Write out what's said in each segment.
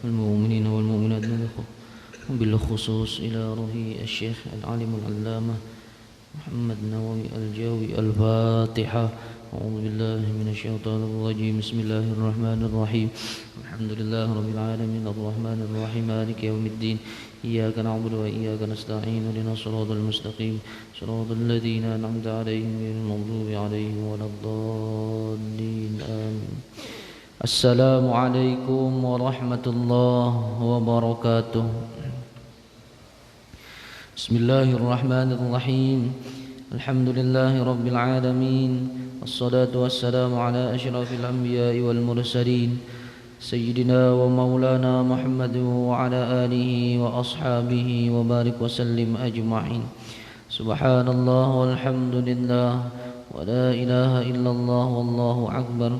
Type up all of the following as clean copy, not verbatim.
المؤمنين والمؤمنات بالخصوص إلى روح الشيخ العالم العلامة محمد نووي الجاوي. الفاتحة. أعوذ بالله من الشيطان الرجيم. بسم الله الرحمن الرحيم. الحمد لله رب العالمين الرحمن الرحيم مالك يوم الدين. إياك نعبد وإياك نستعين اهدنا الصراط المستقيم صراط الذين أنعمت عليهم غير المغضوب عليهم ولا الضالين آمين. السلام عليكم ورحمة الله وبركاته. بسم الله الرحمن الرحيم. الحمد لله رب العالمين والصلاة والسلام على أشرف الأنبياء والمرسلين سيدنا ومولانا محمد وعلى آله وأصحابه وبارك وسلم أجمعين. سبحان الله والحمد لله ولا إله إلا الله والله أكبر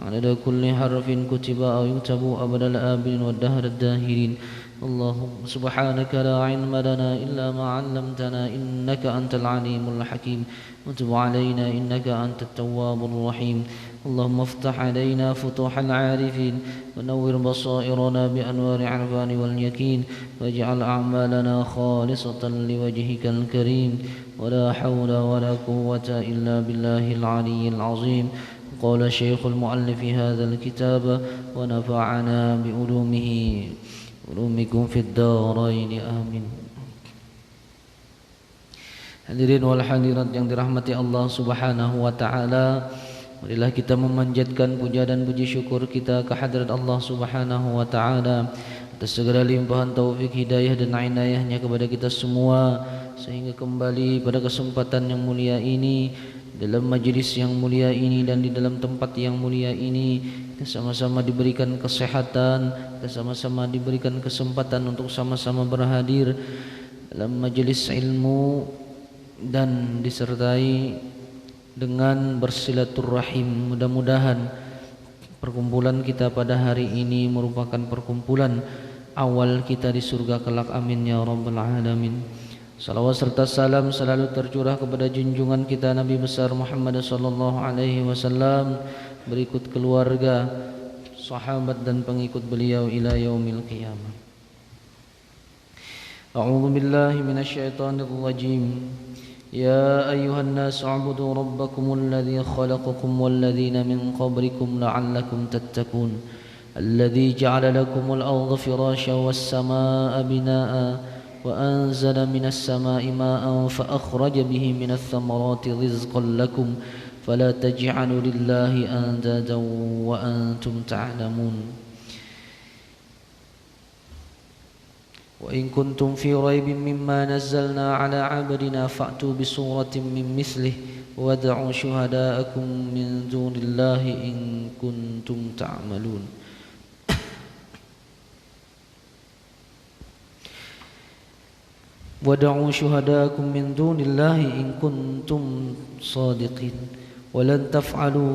عدد كل حرف كتب أو يكتب أبد الآبدين والدهر الداهرين. اللهم سبحانك لا علم لنا إلا ما علمتنا إنك أنت العليم الحكيم وتب علينا إنك أنت التواب الرحيم. اللهم افتح علينا فتوح العارفين ونور بصائرنا بأنوار العرفان واليقين واجعل أعمالنا خالصة لوجهك الكريم ولا حول ولا قوة إلا بالله العلي العظيم. قال شيخ المؤلف هذا الكتاب ونفعنا بعلومكم في الدارين آمين. Hadirin wal hadirat yang dirahmati Allah Subhanahu wa taala, marilah kita memanjatkan puja dan puji syukur kita kehadirat Allah Subhanahu wa taala atas segala limpahan taufik hidayah dan inayahnya kepada kita semua, sehingga kembali pada kesempatan yang mulia ini, dalam majlis yang mulia ini dan di dalam tempat yang mulia ini, kita sama-sama diberikan kesehatan, kita sama-sama diberikan kesempatan untuk sama-sama berhadir dalam majlis ilmu dan disertai dengan bersilaturahim. Mudah-mudahan perkumpulan kita pada hari ini merupakan perkumpulan awal kita di surga kelak, amin ya rabbal alamin. Salawat serta salam selalu tercurah kepada junjungan kita Nabi besar Muhammad sallallahu alaihi wasallam, berikut keluarga, sahabat dan pengikut beliau ila yaumil qiyamah. A'udzu billahi minasyaitonir rajim. يا أيها الناس اعبدوا ربكم الذي خلقكم والذين من قبلكم لعلكم تتقون الذي جعل لكم الأرض فراشا والسماء بناء وأنزل من السماء ماء فأخرج به من الثمرات رزقا لكم فلا تجعلوا لله أندادا وأنتم تعلمون وإن كنتم في ريب مما نزلنا على عبدنا فأتوا بسورة من مثله وادعوا شهداءكم من دون الله إن كنتم تعملون. وادعوا شهداءكم من دون الله إن كنتم صادقين ولن تفعلوا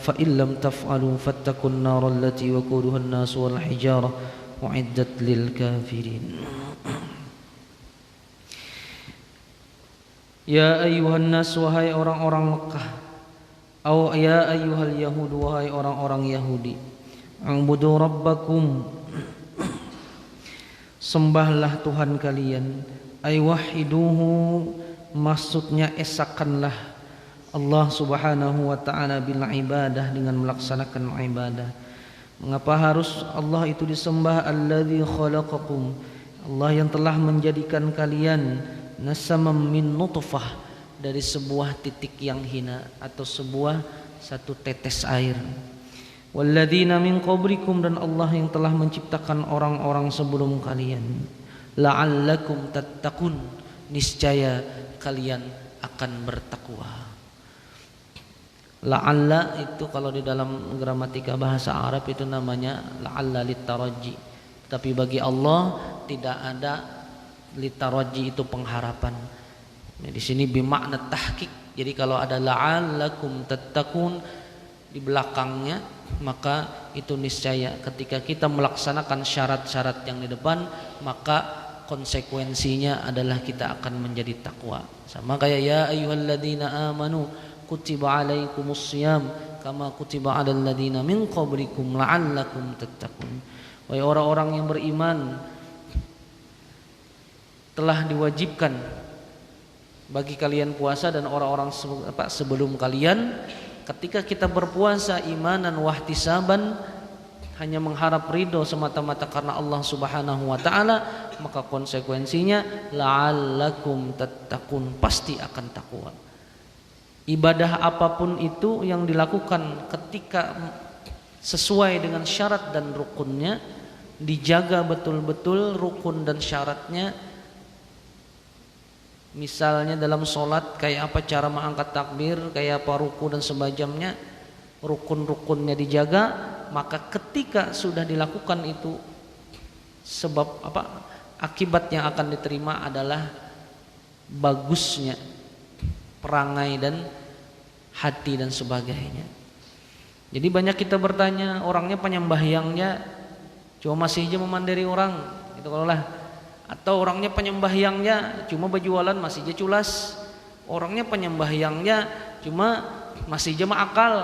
فإن لم تفعلوا فاتقوا النار التي وقودها الناس والحجارة Uiddat lil kafirin. Ya ayyuhan nas, wahai orang-orang Mekah, atau ya ayyuhal yahud, wahai orang-orang Yahudi, ubudu rabbakum, sembahlah Tuhan kalian, ay wahiduhu, maksudnya esakanlah Allah Subhanahu wa taala bil ibadah, dengan melaksanakan ibadah. Mengapa harus Allah itu disembah? Alladzi khalaqakum, Allah yang telah menjadikan kalian, nasamam min nutfah, dari sebuah titik yang hina atau satu tetes air. Walladzina min qablikum, dan Allah yang telah menciptakan orang-orang sebelum kalian. La'allakum tattaqun, niscaya kalian akan bertakwa. La'alla itu kalau di dalam gramatika bahasa Arab itu namanya la'alla litaraji. Tapi bagi Allah tidak ada litaraji, itu pengharapan. Nah, di sini bimakna tahqiq. Jadi kalau ada la'allakum tattaqun di belakangnya, maka itu niscaya ketika kita melaksanakan syarat-syarat yang di depan, maka konsekuensinya adalah kita akan menjadi takwa. Sama kayak ya ayyuhalladzina amanu kutiba alaikumus shiyam kama kutiba alal ladzina min qablikum la'allakum tattaqun. Wahai orang-orang yang beriman, telah diwajibkan bagi kalian puasa dan orang-orang sebelum kalian. Ketika kita berpuasa imanan wahtisaban, hanya mengharap ridho semata-mata karena Allah Subhanahu wa taala, maka konsekuensinya la'allakum tattaqun, pasti akan takwa. Ibadah apapun itu yang dilakukan ketika sesuai dengan syarat dan rukunnya, dijaga betul-betul rukun dan syaratnya. Misalnya dalam sholat, kayak apa cara mengangkat takbir, kayak apa ruku dan sebagainya, rukun-rukunnya dijaga. Maka ketika sudah dilakukan itu, sebab apa, akibat yang akan diterima adalah bagusnya perangai dan hati dan sebagainya. Jadi banyak kita bertanya, orangnya penyembahyangnya cuma masih aja memandiri orang gitu kalau lah, atau orangnya penyembahyangnya cuma berjualan masih aja culas, orangnya penyembahyangnya cuma masih aja akal,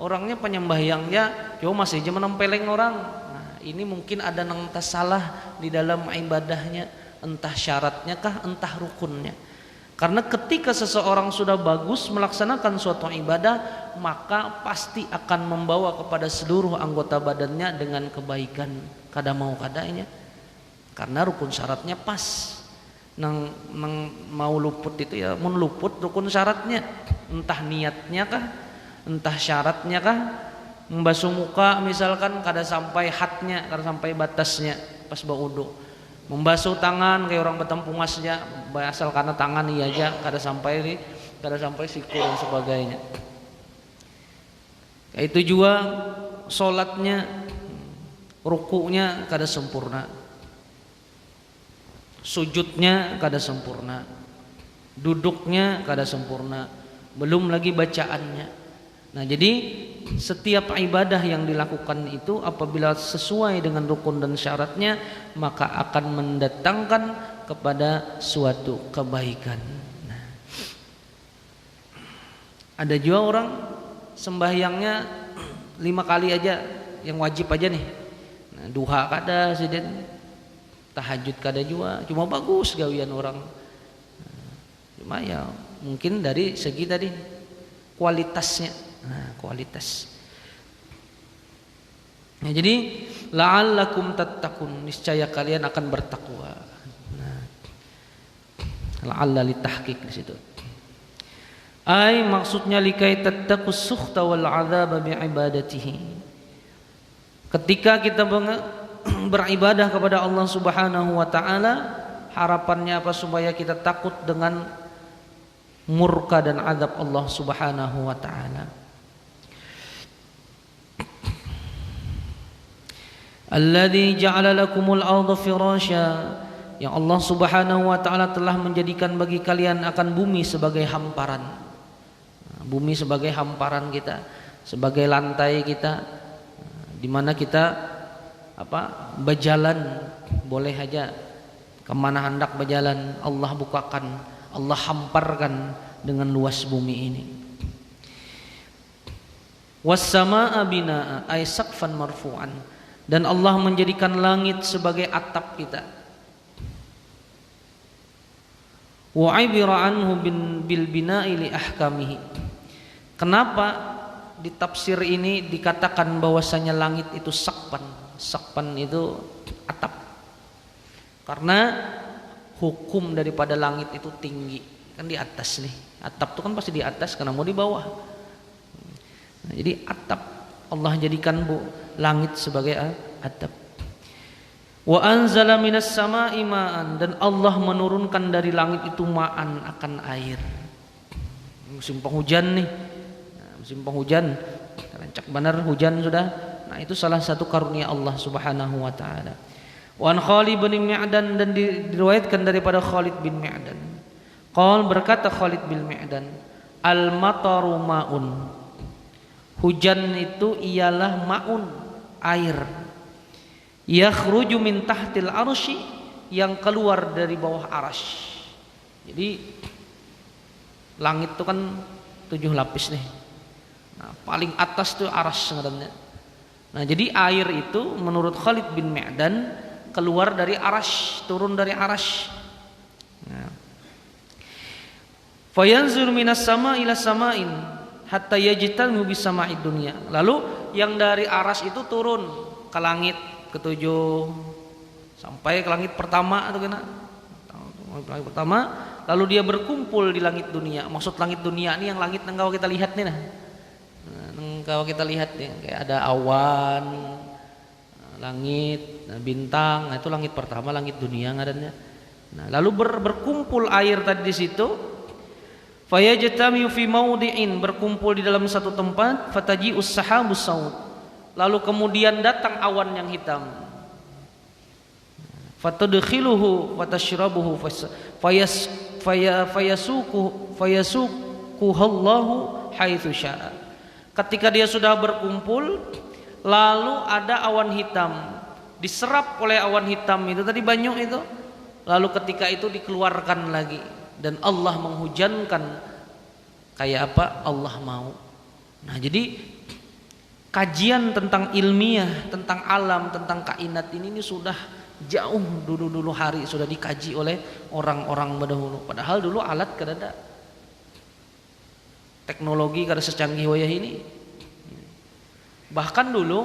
orangnya penyembahyangnya cuma masih aja menempeleng orang. Nah, ini mungkin ada yang salah di dalam ibadahnya, entah syaratnya kah, entah rukunnya. Karena ketika seseorang sudah bagus melaksanakan suatu ibadah, maka pasti akan membawa kepada seluruh anggota badannya dengan kebaikan, kada mau kadanya. Karena rukun syaratnya pas. Nang mau luput itu ya mun luput rukun syaratnya, entah niatnya kah, entah syaratnya kah. Membasuh muka misalkan kada sampai hadnya, kada sampai batasnya pas berwudu. Membasuh tangan kayak orang betempungasnya, asal karena tangan iya aja, kada sampai siku dan sebagainya. Itu juga sholatnya, rukunya kada sempurna, sujudnya kada sempurna, duduknya kada sempurna, belum lagi bacaannya. Nah, jadi setiap ibadah yang dilakukan itu apabila sesuai dengan rukun dan syaratnya, maka akan mendatangkan kepada suatu kebaikan. Nah, ada juga orang sembahyangnya 5 kali aja, yang wajib aja nih. Nah, duha kada siden, tahajud kada juga, cuma bagus gawian orang. Cuma ya mungkin dari segi tadi kualitasnya. Nah, kualitas. Nah, jadi la'allakum tattaqun, niscaya kalian akan bertakwa. Nah, la'alla litahqiq di situ. Ai maksudnya likai tattaqus sukhta wal 'adzab bi ibadatihi. Ketika kita beribadah kepada Allah Subhanahu wa taala, harapannya apa? Supaya kita takut dengan murka dan azab Allah Subhanahu wa taala. Alladzi ja'ala lakumul arda firasya, yang Allah Subhanahu wa taala telah menjadikan bagi kalian akan bumi sebagai hamparan. Bumi sebagai hamparan kita, sebagai lantai kita, di mana kita berjalan boleh aja kemana hendak berjalan. Allah bukakan, Allah hamparkan dengan luas bumi ini. Was samaa binaa ay saqfan marfu'an, dan Allah menjadikan langit sebagai atap kita. Wa 'ibira anhu bil bina'i li ahkamihi. Kenapa di tafsir ini dikatakan bahwasanya langit itu saqfan? Saqfan itu atap. Karena hukum daripada langit itu tinggi, kan di atas nih. Atap itu kan pasti di atas, karena mau di bawah. Nah, jadi atap, Allah jadikan langit sebagai atap. Wa anzala minas sama'i ma'an, dan Allah menurunkan dari langit itu ma'an, akan air. Musim penghujan nih. Nah, musim penghujan, rancak benar hujan sudah. Nah, itu salah satu karunia Allah Subhanahu wa taala. Wa an Khalid bin Mi'dan, dan diriwayatkan daripada Khalid bin Mi'dan. Qal, berkata Khalid bin Mi'dan, al-mataru ma'un. Hujan itu ialah ma'un, air. Yakhruju min tahtil arsy, yang keluar dari bawah arasy. Jadi langit itu kan 7 lapis nih. Nah, paling atas tuh arsy ngaranna. Nah, jadi air itu menurut Khalid bin Ma'dan keluar dari arsy, turun dari arsy. Nah. Fayanzur minas sama ila sama'in hatta yajtamu bis sama'id dunya. Lalu yang dari arsy itu turun ke langit ketujuh sampai ke langit pertama atau kena langit pertama, lalu dia berkumpul di langit dunia. Maksud langit dunia ini yang langit yang kalau kita lihat nih nah. Kalau kita lihat nih kayak ada awan, langit, bintang, nah itu langit pertama, langit dunia ngarannya. Nah, lalu berkumpul air tadi di situ. Fayajtami'u fi mawdi'in, berkumpul di dalam satu tempat, fataji'us sahabus saud. Lalu kemudian datang awan yang hitam. Fatadkhiluhu watashrabuhu fayasuquhallahu haitsu syaa. Ketika dia sudah berkumpul, lalu ada awan hitam, diserap oleh awan hitam itu tadi banyu itu. Lalu ketika itu dikeluarkan lagi dan Allah menghujankan kayak apa Allah mau. Nah, jadi kajian tentang ilmiah, tentang alam, tentang kainat ini sudah jauh dulu hari sudah dikaji oleh orang-orang dahulu. Padahal dulu alat kada ada, teknologi kada secanggih wayah ini. Bahkan dulu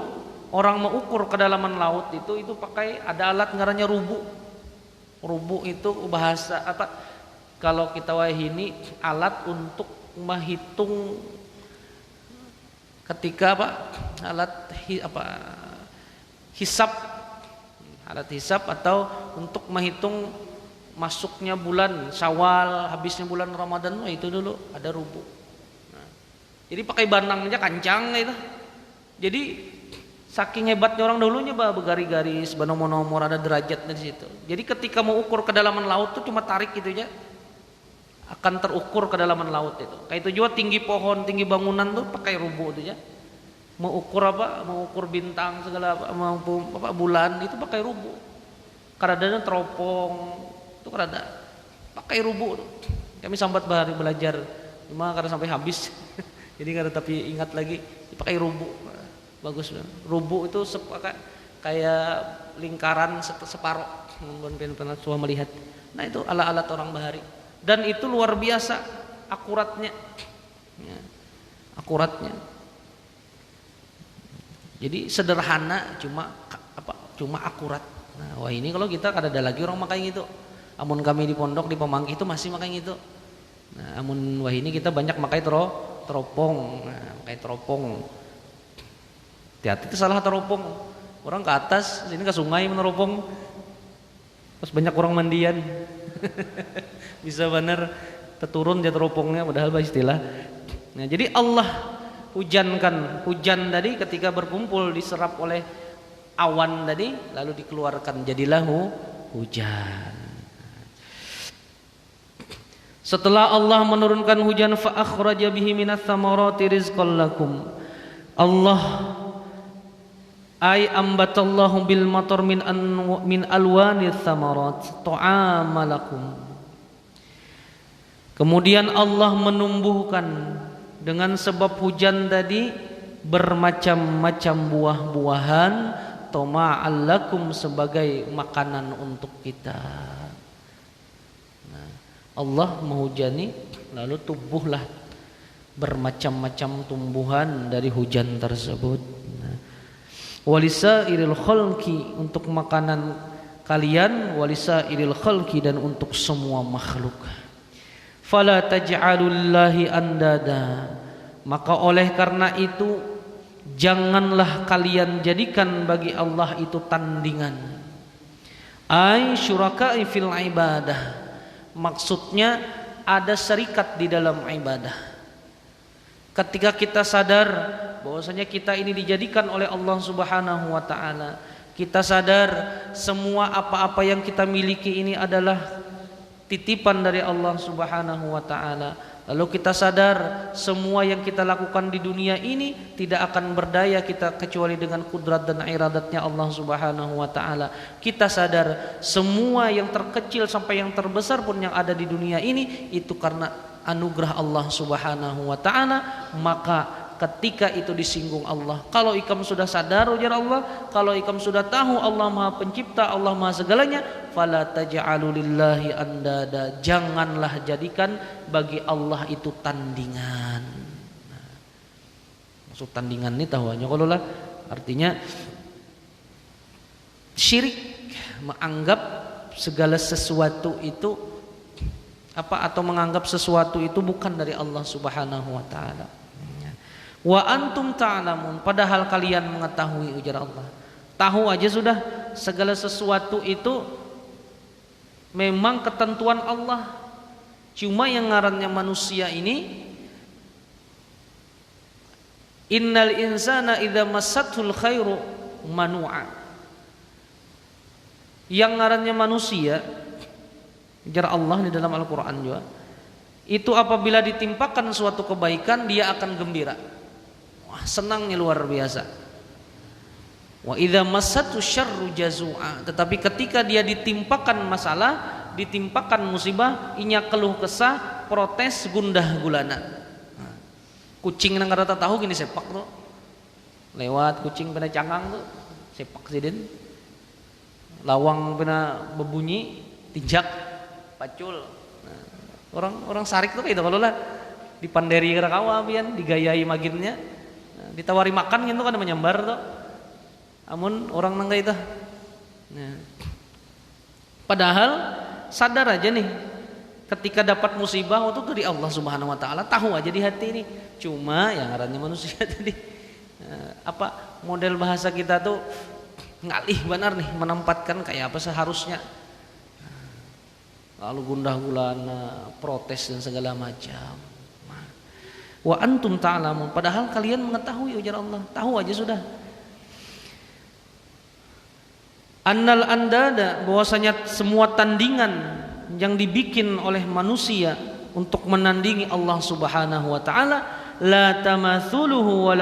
orang mengukur kedalaman laut itu pakai ada alat ngarannya rubu. Rubu itu bahasa apa? Kalau kita wayah ini alat untuk menghitung ketika apa? Hisab, alat hisab atau untuk menghitung masuknya bulan Syawal, habisnya bulan Ramadan, itu dulu ada rubu. Nah, jadi pakai banang aja kancang itu. Jadi saking hebatnya orang dulunya bergaris-garis, nomor-nomor ada derajatnya di situ. Jadi ketika mau ukur kedalaman laut tuh cuma tarik gitu aja akan terukur kedalaman laut itu. Kayak itu juga tinggi pohon, tinggi bangunan tuh pakai rubu itu ya. Mau ukur apa? Mau ukur bintang segala apa bulan itu pakai rubu. Kadang teropong itu kadang pakai rubu. Kami sambat bahari belajar, cuma kadang sampai habis. Jadi kadang tapi ingat lagi pakai rubu. Bagus banget. Rubu itu kayak lingkaran separuh. Pernah semua melihat. Nah, itu alat-alat orang bahari. Dan itu luar biasa akuratnya. Ya, akuratnya. Jadi sederhana cuma akurat. Nah, wah ini kalau kita kada ada lagi orang makai gitu. Amun kami di pondok di Pemangki itu masih makai gitu. Nah, amun wah ini kita banyak makai teropong. Nah, makai teropong. Hati-hati itu salah teropong. Orang ke atas, sini ke sungai meneropong. Pas banyak orang mandian. Bisa benar terturun dia teropongnya padahal istilah. Nah, jadi Allah hujankan hujan tadi ketika berkumpul diserap oleh awan tadi lalu dikeluarkan jadilah hujan. Setelah Allah menurunkan hujan fa akhraja bihi minats tsamarati rizqan lakum. Allah ay ambatallahu bil matar min alwanith tsamarat ta'amalakum. Kemudian Allah menumbuhkan dengan sebab hujan tadi bermacam-macam buah-buahan toma'allakum sebagai makanan untuk kita. Nah, Allah menghujani lalu tumbuhlah bermacam-macam tumbuhan dari hujan tersebut. Nah, walisairil khalqi untuk makanan kalian, walisairil khalqi dan untuk semua makhluk. Fala taj'alullahi andada, maka oleh karena itu janganlah kalian jadikan bagi Allah itu tandingan. Ai syuraka'i fil ibadah, maksudnya ada serikat di dalam ibadah. Ketika kita sadar bahwasanya kita ini dijadikan oleh Allah Subhanahu wa taala, kita sadar semua apa-apa yang kita miliki ini adalah titipan dari Allah Subhanahu wa taala. Lalu kita sadar semua yang kita lakukan di dunia ini tidak akan berdaya kita kecuali dengan kudrat dan iradatnya Allah Subhanahu wa taala. Kita sadar semua yang terkecil sampai yang terbesar pun yang ada di dunia ini itu karena anugerah Allah Subhanahu wa taala, maka ketika itu disinggung Allah. Kalau ikam sudah sadar ujar Allah, kalau ikam sudah tahu Allah Maha Pencipta, Allah Maha segalanya, fala taj'alu lillahi andada, janganlah jadikan bagi Allah itu tandingan. Nah, maksud tandingan ini tahuannya kalau lah artinya syirik, menganggap segala sesuatu itu atau menganggap sesuatu itu bukan dari Allah Subhanahu wa taala. Wa antum ta'lamun, padahal kalian mengetahui ujar Allah. Tahu aja sudah segala sesuatu itu memang ketentuan Allah. Cuma yang ngarannya manusia ini, innal insana idza massatul khairu manu'a. Yang ngarannya manusia ujar Allah di dalam Al-Qur'an juga, itu apabila ditimpakan suatu kebaikan dia akan gembira. Wah, senangnya luar biasa. Wa idza massatu syarru jazua, tetapi ketika dia ditimpakan masalah, ditimpakan musibah, inya keluh kesah, protes, gundah gulana. Kucing nang rata tahu gini sepak tuh. Lewat kucing pernah cangang tuh, sepak sidin. Lawang pernah berbunyi, tijak, pacul. Nah, orang sarik tuh kayak itu kalau lah dipanderi kira kawa pian, digayai maginnya. Ditawari makan gitu kan menyambar tuh, amun orang nangga itu. Nah, padahal sadar aja nih, ketika dapat musibah itu dari Allah Subhanahu Wa Taala, tahu aja di hati ini. Cuma yang ngarannya manusia tadi, model bahasa kita tuh ngalih benar nih, menempatkan kayak apa seharusnya. Lalu gundah gulana, protes dan segala macam. Wa antum ta'lamun, padahal kalian mengetahui ujar Allah, tahu aja sudah. Annal andada, bahwasanya semua tandingan yang dibikin oleh manusia untuk menandingi Allah Subhanahu wa taala, la tamathuluhu wa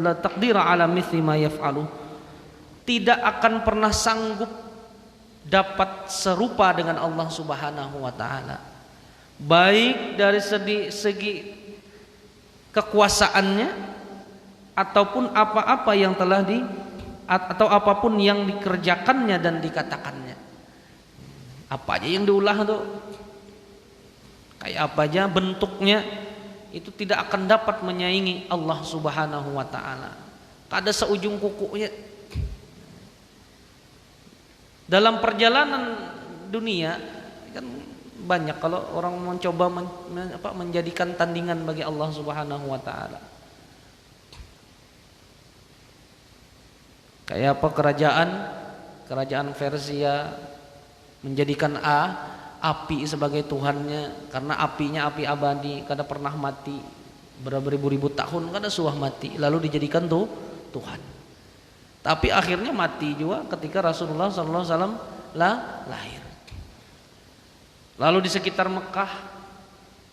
la taqdira ala mithli ma yaf'alu, tidak akan pernah sanggup dapat serupa dengan Allah Subhanahu wa taala, baik dari segi kekuasaannya ataupun apa-apa yang telah atau apapun yang dikerjakannya dan dikatakannya. Apa aja yang diulah tuh, kayak apa aja bentuknya, itu tidak akan dapat menyaingi Allah Subhanahu wa taala. Kada seujung kukunya. Dalam perjalanan dunia kan banyak kalau orang mencoba menjadikan tandingan bagi Allah Subhanahu wa taala. Kayak apa kerajaan Persia menjadikan api sebagai tuhannya, karena apinya api abadi, kada pernah mati, beribu-ribu tahun kada suah mati, lalu dijadikan tuh Tuhan. Tapi akhirnya mati juga ketika Rasulullah SAW lahir. Lalu di sekitar Mekah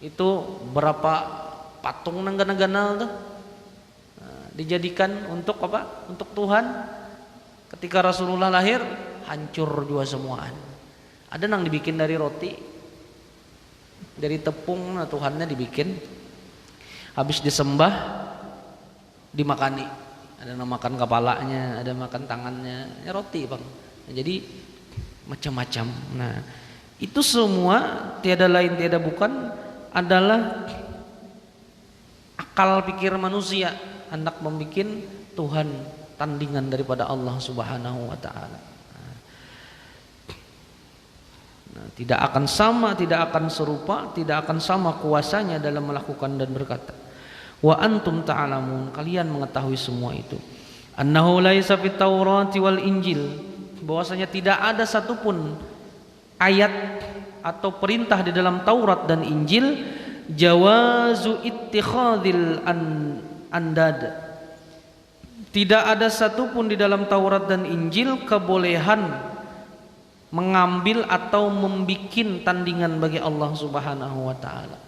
itu berapa patung nang-ganal tuh dijadikan untuk apa? Untuk Tuhan. Ketika Rasulullah lahir hancur juga semuaan. Ada nang dibikin dari roti, dari tepung, nah Tuhannya dibikin. Habis disembah dimakani. Ada yang makan kepalanya, ada makan tangannya, ya roti bang. Nah, jadi macam-macam. Nah, itu semua tiada lain tiada bukan adalah akal pikir manusia hendak membuat Tuhan tandingan daripada Allah Subhanahu wa taala. Nah, tidak akan sama, tidak akan serupa, tidak akan sama kuasanya dalam melakukan dan berkata. Wa antum ta'lamun, kalian mengetahui semua itu. Annahu laisa fit Taurati wal Injil, bahwasanya tidak ada satupun ayat atau perintah di dalam Taurat dan Injil jawazu ittikhadil andad. Tidak ada satupun di dalam Taurat dan Injil kebolehan mengambil atau membikin tandingan bagi Allah Subhanahu wa taala.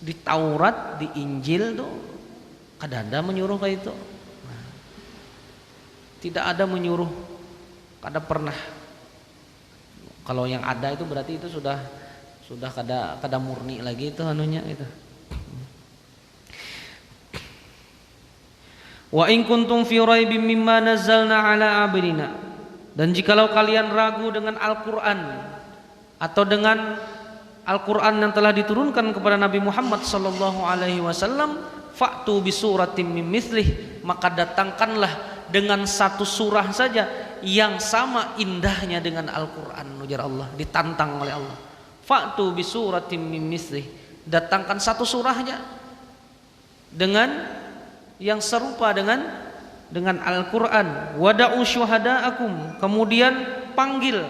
Di Taurat, di Injil tuh kada ada menyuruh kayak itu. Nah, tidak ada menyuruh, kada pernah. Kalau yang ada itu berarti itu sudah Sudah kada murni lagi itu anunya itu. Wa in kuntum fi raibim mimma nazzalna ala abdina. Dan jikalau kalian ragu dengan Al-Qur'an atau dengan Al-Qur'an yang telah diturunkan kepada Nabi Muhammad sallallahu alaihi wasallam, fa'tu bi suratim min mithlih, maka datangkanlah dengan satu surah saja yang sama indahnya dengan Al-Qur'an. Ujar Allah, ditantang oleh Allah. Fa'tu bi suratim min mithlih, datangkan satu surahnya dengan yang serupa dengan Al-Qur'an. Wada'u syuhada'akum, kemudian panggil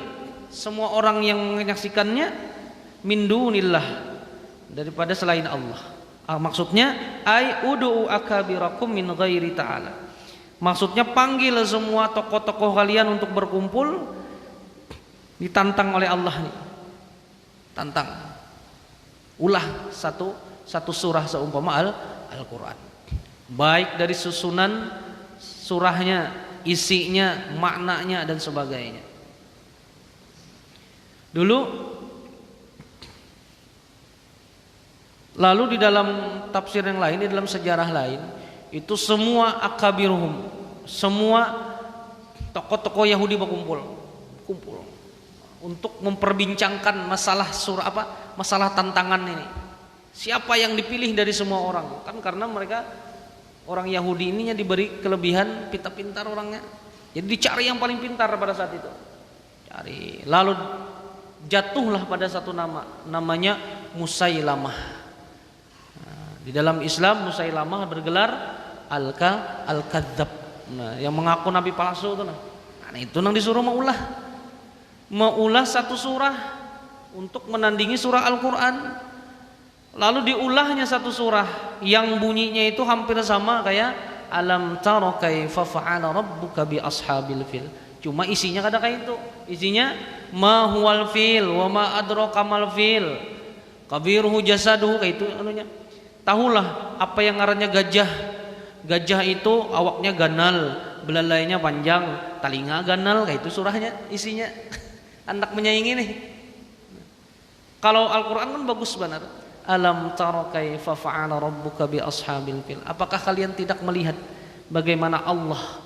semua orang yang menyaksikannya min dunillah, daripada selain Allah. Maksudnya ai ud'u akabirakum min ghairi ta'ala. Maksudnya panggil semua tokoh-tokoh kalian untuk berkumpul, ditantang oleh Allah nih. Tantang. Ulah satu surah seumpama Al-Qur'an. Baik dari susunan surahnya, isinya, maknanya dan sebagainya. Dulu lalu di dalam tafsir yang lain, di dalam sejarah lain, itu semua akabiruhum, semua tokoh-tokoh Yahudi kumpul untuk memperbincangkan masalah masalah tantangan ini. Siapa yang dipilih dari semua orang? Kan karena mereka orang Yahudi ininya diberi kelebihan pintar orangnya. Jadi dicari yang paling pintar pada saat itu. Cari. Lalu jatuhlah pada satu namanya Musailamah. Nah, di dalam Islam Musailamah bergelar Al-Kadzdzab. Nah, yang mengaku nabi palsu itu nah. Nah, itu nang disuruh maulah satu surah untuk menandingi surah Al-Qur'an. Lalu diulahnya satu surah yang bunyinya itu hampir sama kayak alam tara kaifa fa'ala rabbuka bi ashabil fil. Cuma isinya kada kayak itu. Isinya ma huwal fil wa ma adraka mal fil. Kabiruhu jasaduhu, kayak itu anunya. Tahulah apa yang ngarannya gajah. Gajah itu awaknya ganal, belalainya panjang, talinga ganal, kayak itu surahnya isinya. Anak menyaingi nih. Kalau Al-Qur'an kan bagus benar. Alam tara kaifa fa'ala rabbuka bi ashabil fil. Apakah kalian tidak melihat bagaimana Allah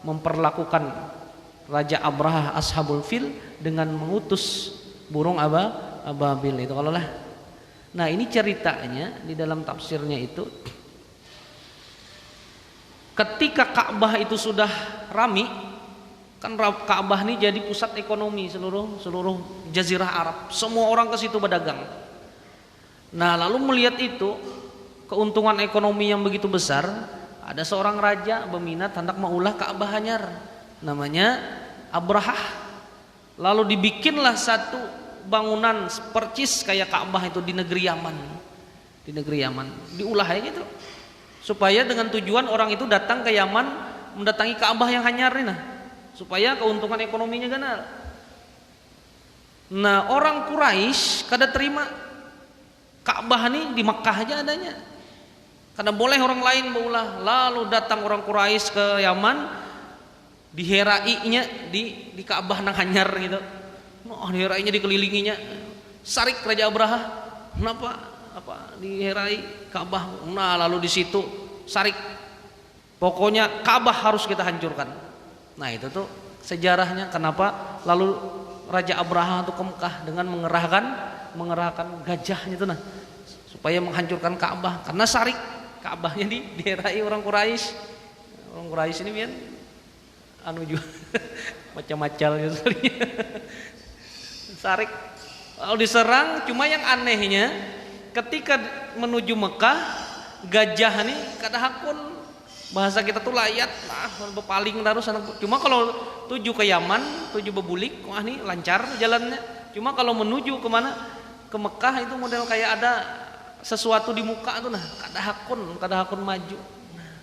memperlakukan Raja Abraha ashabul fil dengan mengutus burung ababil itu kalau lah. Nah, ini ceritanya di dalam tafsirnya itu ketika Ka'bah itu sudah rami, kan Ka'bah ini jadi pusat ekonomi seluruh jazirah Arab. Semua orang ke situ berdagang. Nah, lalu melihat itu keuntungan ekonomi yang begitu besar, ada seorang raja berminat hendak maulah Ka'bah anyar, namanya Abrahah. Lalu dibikinlah satu bangunan percis kayak Ka'bah itu di negeri Yaman. Diulah gitu. Supaya dengan tujuan orang itu datang ke Yaman mendatangi Ka'bah yang hanyar ini nah. Supaya keuntungan ekonominya ganal. Nah, orang Quraisy kada terima Ka'bah ini di Makkah aja adanya. Kada boleh orang lain baulah. Lalu datang orang Quraisy ke Yaman, diherainya di Ka'bah nang hanyar gitu. Nah, diherainya dikelilinginya. Sarik Raja Abraha. Kenapa? Diherai Ka'bah. Nah, lalu di situ sarik. Pokoknya Ka'bah harus kita hancurkan. Nah, itu tuh sejarahnya kenapa lalu Raja Abraha itu ke Mekah dengan mengerahkan gajahnya itu nah supaya menghancurkan Ka'bah karena sarik Ka'bahnya diherai orang Quraisy. Orang Quraisy ini biar juga macam-macam gitu. Sarik lalu diserang. Cuma yang anehnya ketika menuju Mekah gajah ini kada hakun. Bahasa kita tuh layat berpaling terus. Cuma kalau tuju ke Yaman, tuju bebulik, wah ini lancar jalannya. Cuma kalau menuju kemana? Ke Mekah itu model kayak ada sesuatu di muka tuh nah, kada hakun maju. Nah.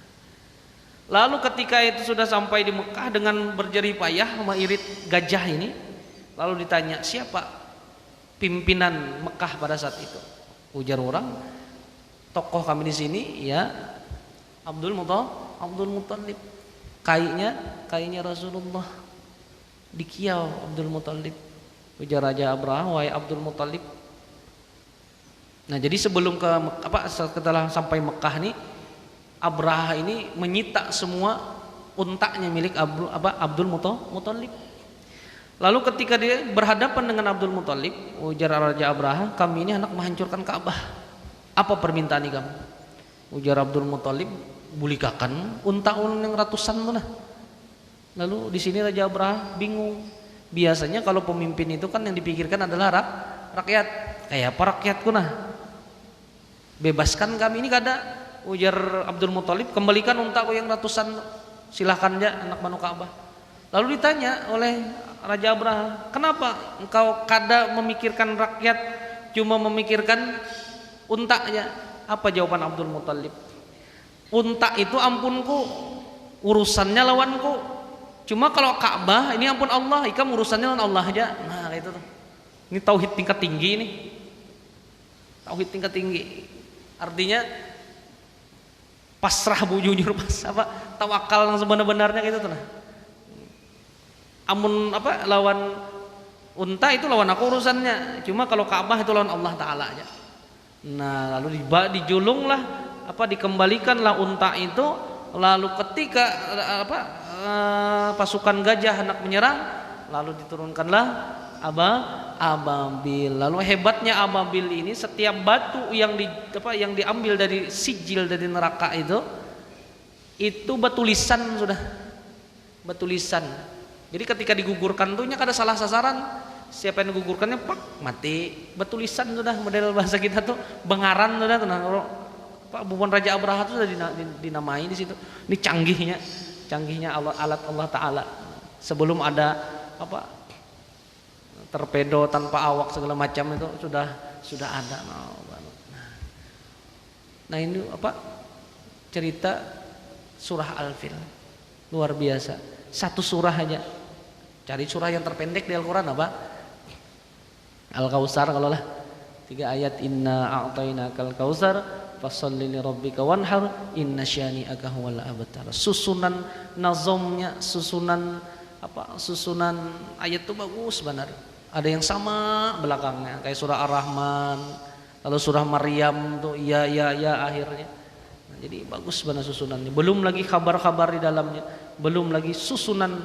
Lalu ketika itu sudah sampai di Mekah dengan berjerih payah mengirit gajah ini, lalu ditanya siapa pimpinan Mekah pada saat itu? Ujar orang, tokoh kami di sini ya Abdul Muttalib. Kayaknya Rasulullah di Kiau Abdul Muttalib. Ujar Raja Abraha, wahai Abdul Muthalib. Nah, jadi sebelum setelah sampai Mekah nih, Abraha ini menyita semua untanya milik Abdul Muthalib. Lalu ketika dia berhadapan dengan Abdul Muthalib, ujar Raja Abraha, kami ini anak menghancurkan Ka'bah. Apa permintaan kamu? Ujar Abdul Muthalib, bulikakan unta yang ratusan tuh nah. Lalu di sini Raja Abraha bingung. Biasanya kalau pemimpin itu kan yang dipikirkan adalah rakyat. Kayak apa rakyatku nah? Bebaskan kami ini kada. Ujar Abdul Muthalib, kembalikan untaku yang ratusan. Silahkan aja anak Banu Ka'bah. Lalu ditanya oleh Raja Abraha, kenapa engkau kada memikirkan rakyat, cuma memikirkan unta aja? Apa jawaban Abdul Muthalib? Unta itu ampunku, urusannya lawanku. Cuma kalau Ka'bah ini ampun Allah, ikam urusannya lawan Allah aja. Nah itu tuh. Ini tauhid tingkat tinggi ini. Tauhid tingkat tinggi. Artinya pasrah bujujur tawakal yang sebenar-benarnya gitu tuh nah. Amun lawan unta itu lawan aku urusannya. Cuma kalau Ka'bah itu lawan Allah Ta'ala aja. Nah, lalu dijulunglah dikembalikanlah unta itu. Lalu ketika pasukan gajah hendak menyerang, lalu diturunkanlah ababil. Lalu hebatnya ababil ini, setiap batu yang diambil dari sijil dari neraka itu batu lisan sudah. Batu lisan. Jadi ketika digugurkan tuh kada salah sasaran. Siapa yang digugurkannya mati. Batu lisan sudah, model bahasa kita tuh bengaran sudah tuh. Bubuan Raja Abraha itu sudah dinamai di situ. Ini canggihnya alat Allah Ta'ala. Sebelum ada torpedo tanpa awak segala macam itu sudah ada. Nah ini cerita surah Al-Fil luar biasa. Satu surah aja. Cari surah yang terpendek di Al-Quran Al-Kautsar kalau lah 3 ayat, inna a'tainakal kautsar fasholli li rabbika wanhar inna syani'aka huwal abtar. Susunan nazomnya, susunan ayat itu bagus benar. Ada yang sama belakangnya kayak surah Ar-Rahman, lalu surah Maryam tuh ya akhirnya. Nah, jadi bagus benar susunannya. Belum lagi kabar-kabar di dalamnya, belum lagi susunan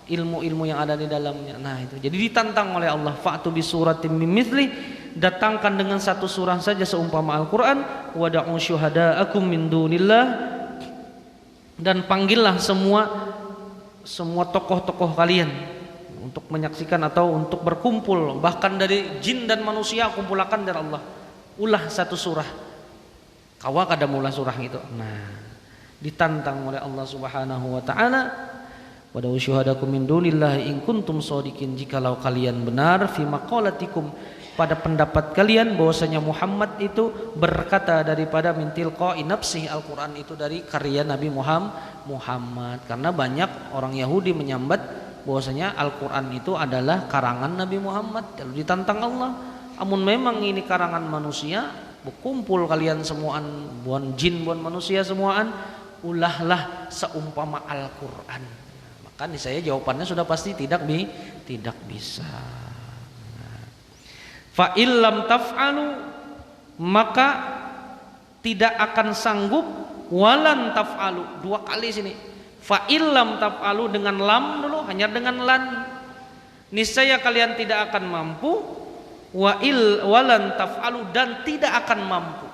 ilmu-ilmu yang ada di dalamnya. Nah itu. Jadi ditantang oleh Allah, fa'tu bi suratin min mithli, datangkan dengan satu surah saja seumpama Al-Qur'an, wada'u syuhada'akum min dunillah, dan panggillah semua tokoh-tokoh kalian untuk menyaksikan atau untuk berkumpul, bahkan dari jin dan manusia kumpulakan dari Allah. Ulah satu surah. Kawa kada mula surah itu. Nah, ditantang oleh Allah Subhanahu wa taala, wada'u syuhadakum min dunillahi in kuntum shadiqin, jikalau kalian benar fi maqalatikum, pada pendapat kalian bahwasanya Muhammad itu berkata daripada min tilqa'i nafsihi, Al-Qur'an itu dari karya Nabi Muhammad. Karena banyak orang Yahudi menyambat bahwasanya Al-Qur'an itu adalah karangan Nabi Muhammad. Lalu ditantang Allah, amun memang ini karangan manusia, berkumpul kalian semuaan, buan jin buan manusia semuaan, ulahlah seumpama Al-Qur'an. Kan saya jawabannya sudah pasti tidak bisa. Fa illam taf'alu, maka tidak akan sanggup, walan taf'alu, 2 kali sini. Fa illam taf'alu dengan lam dulu, hanya dengan lan. Niscaya kalian tidak akan mampu, walan taf'alu, dan tidak akan mampu.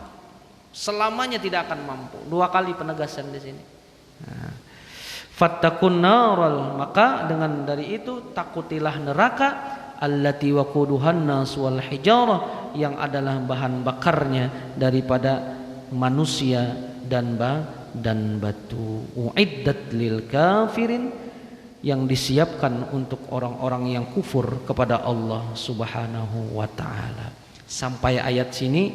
Selamanya tidak akan mampu. 2 kali penegasan di sini. Nah. Fattakun naral, maka dengan dari itu takutilah neraka, allati waquduhan nas wal hijarah, yang adalah bahan bakarnya daripada manusia dan batu. Uiddat lil kafirin, yang disiapkan untuk orang-orang yang kufur kepada Allah Subhanahu wa taala. Sampai ayat sini,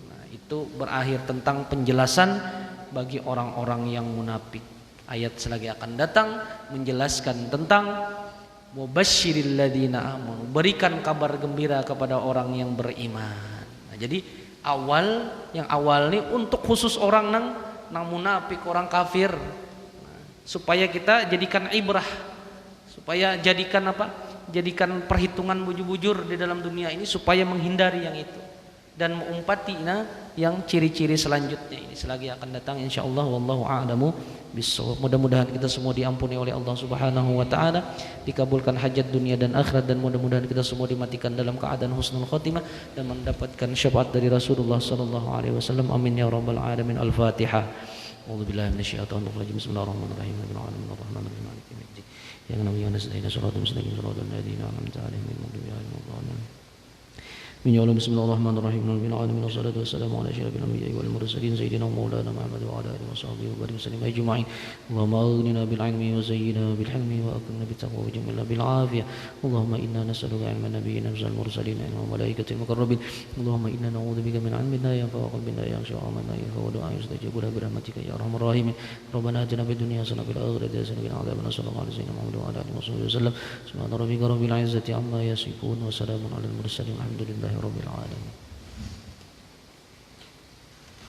nah, itu berakhir tentang penjelasan bagi orang-orang yang munafik. Ayat selagi akan datang menjelaskan tentang mubasysyiril ladzina amanu, berikan kabar gembira kepada orang yang beriman. Nah, jadi yang awal ini untuk khusus orang nang munafik, orang kafir. Nah, supaya kita jadikan ibrah, supaya jadikan jadikan perhitungan bujur-bujur di dalam dunia ini supaya menghindari yang itu dan mengumpati yang ciri-ciri selanjutnya ini selagi akan datang insyaallah. Wallahu a'lamu bissawab. Mudah-mudahan kita semua diampuni oleh Allah Subhanahu wa taala, dikabulkan hajat dunia dan akhirat, dan mudah-mudahan kita semua dimatikan dalam keadaan husnul khotimah dan mendapatkan syafaat dari Rasulullah sallallahu alaihi wasallam. Amin ya rabbal alamin. Al-Fatihah. A'udzubillahi minasyaitonir rajim. Bismillahirrahmanirrahim. Bismillahirrahmanirrahim. Maliki yaumiddin. Ya nabiyyu nasta'inu siratal mustaqim siratal ladzina an'amta 'alaihim ghairil maghdubi 'alaihim waladdallin. Bismillahirrahmanirrahim. Wassalatu wassalamu ala asyrafil anbiya'i wal mursalin sayyidina Maulana Muhammad wa ala alihi washabbihi wa barik wasallim ajma'in. Allahumma aghnina bil 'ilmi wa zayyinna bil hilmi wa akrimna bit taqwa wa jamilna bil 'afiyah. Allahumma inna nas'aluka 'ilman nabiyyina wal mursalin wa malaikatil muqarrabin. Allahumma inna na'udzubika min 'ilmin la yanfa'u wa qalbin la yakhsha wa 'amalin la yarfa'u wa du'a'in yustajabu lahu bi rahmatika ya arhamar rahimin. Rabbana atina fid dunya hasanatan wa fil akhirati hasanatan wa qina adzaban nar. Sallallahu alaihi Muhammad wa ala alihi wasallam. Subhana rabbika rabbil 'izzati 'amma yasifun wa salamun 'alal mursalin walhamdulillahi rabbil 'alamin.